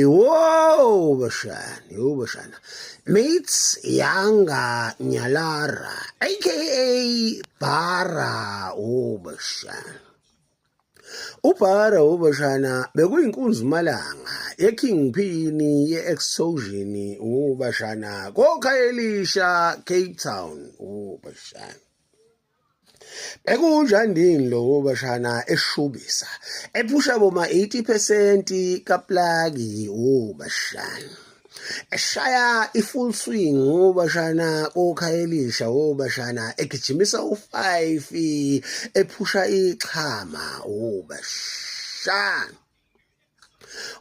Whoa, Bashana. Meets Yanga Nyalara, aka Para Bashana. Upara Bashana, bekuyinkunzi malanga, ye-Kingpin, ye-Exosion, Bashana, Koka Elisha, Cape Town, Bashana. Bekunjandini lo bashana eshubisa ephusha boma 80% kaplagi bashana eshaya ifull swing bashana okhayelisha bashana egijimisa u5 ephusha ixhama bashana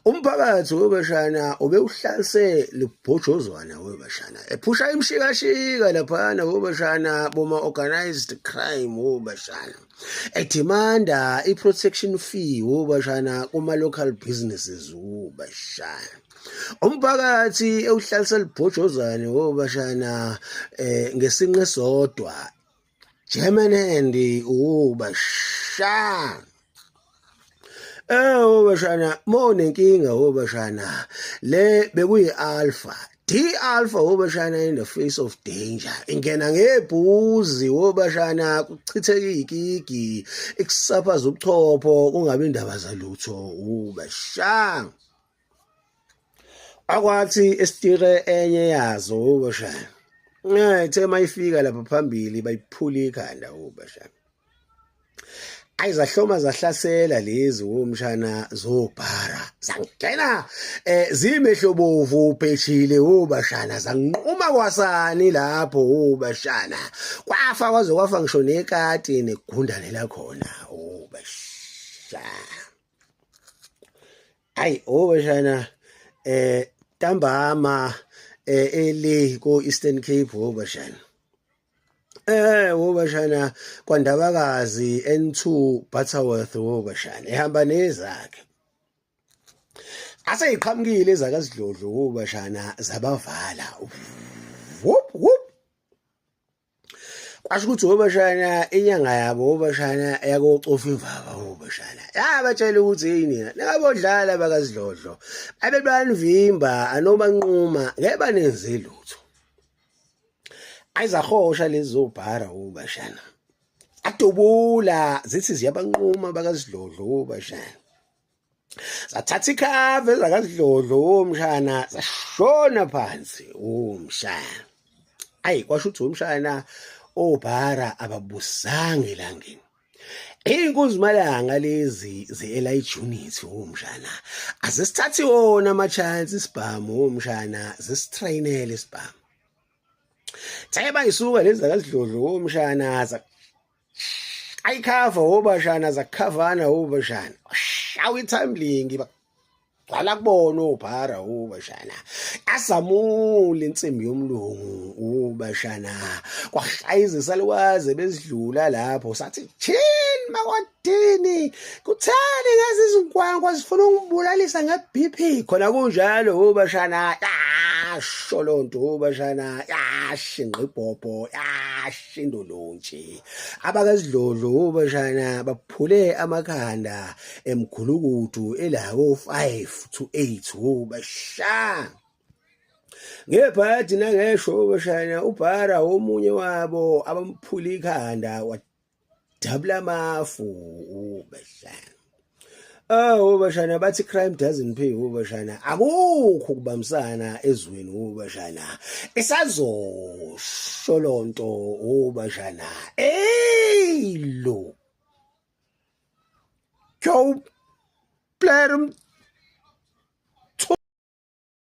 umphakathi webashana ubewuhlalise libhojozwana webashana ephusha imshikashika laphana webashana boma organized crime webashana edemanda i-protection fee webashana kuma local businesses webashana umphakathi ewuhlalisa libhojozwane webashana ngesinqe sodwa German hand webashana bashana monenkinga bashana le bekuyi alpha D-alpha bashana in the face of danger ingena ngebhuzi bashana kuchitheka igigi ikusaphaza ubuchopho kungabe indaba zalutho bashana akwathi estire enye yazo bashana ethe mayifika lapha phambili bayiphula ikhanda bashana ayizahloma zahlasela lezi womshana zobhara zangena zimehlobovu phechile bashana zanquma kwasani lapho bashana kwafa kwaze kwafa ngisho nekati negundane lakhona bashana ayi bashana ntambama ele ko Eastern Cape bashana bashana kwaNdabakazi N2 Butterworth bashana ehamba nezakhe aseyiqhamukile ezakasidlodlo bashana zabavala whoop kwasho ukuthi bashana inyanga yabo bashana yakocofa imvaba bashana yabatshela ukuthi yini nabodlala bakasidlodlo abebanivimba anobanquma ngeke nenze lutho ayizahosha lezobhara bashana adubula zithi ziyabanquma bakasidlodlo bashana zathatha ikhave zakasidlodlo mshana zashona phansi mshana ayi kwasho ukuthi umshana obhara ababusanga elangeni inkunzi malanga lezi ze-Elijah unit mshana azisithathi wona ama-chance isibhamu mshana zisitrainele isibhamu Theba isuka lezi zakasidlodlo mshana ayikhava bashana zakhavana bashana shawa itumbling baqala kubona obhara bashana asamule insimbi yomlungu bashana kwahlayizisa lokwaze besidlula lapho sathi chill makwadini kuthani ngazi izinkwankwa zifuna ungibulalisa ngeBP khona kunjalo bashana sholonto bashana yashinqa ibhobho yashindolontshi abakasidlodlo bashana baphule amakhanda emgulukudu elawo 5 to 8 bashana ngebhadi nangesho bashana ubhara omunye wabo abamphula ikhanda wadabula amafu bashana bashana bathi crime doesn't pay bashana akukho kubambisana ezweni bashana isazosholonto bashana lo go player